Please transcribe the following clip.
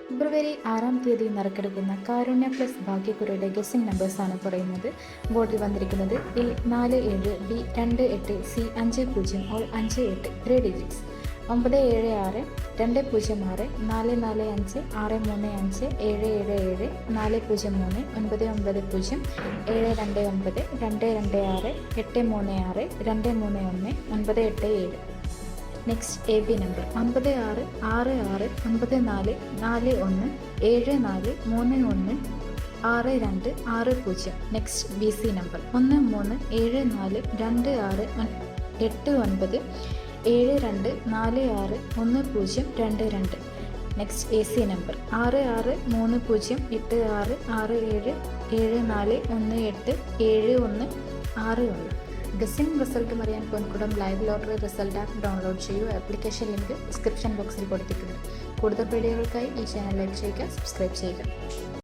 ഫെബ്രുവരി 6-ാം തീയതി നറുക്കെടുക്കുന്ന കാരുണ്യ plus ഭാഗ്യക്കുറിയുടെ guessing നമ്പേഴ്സാണ് പറയുന്നത്. ബോർഡിൽ വന്നിരിക്കുന്നത് A47, B28, C50, all 58, 3 digits. 976, 206, 445, 635, 777, 403, 990, 729, 226, 836, 231, 987. Next A B number 5666414174316260. Next B C number 1324262672461022. Next A C number 6630866747418161. Guessing റിസൾട്ടും അറിയാൻ Ponkudam live lottery result app download ചെയ്യൂ. Application link description ബോക്സിൽ കൊടുത്തിട്ടുണ്ട്. കൂടുതൽ വീഡിയോകൾക്കായി ഈ ചാനൽ ലൈക്ക് ചെയ്യുക, സബ്സ്ക്രൈബ് ചെയ്യുക.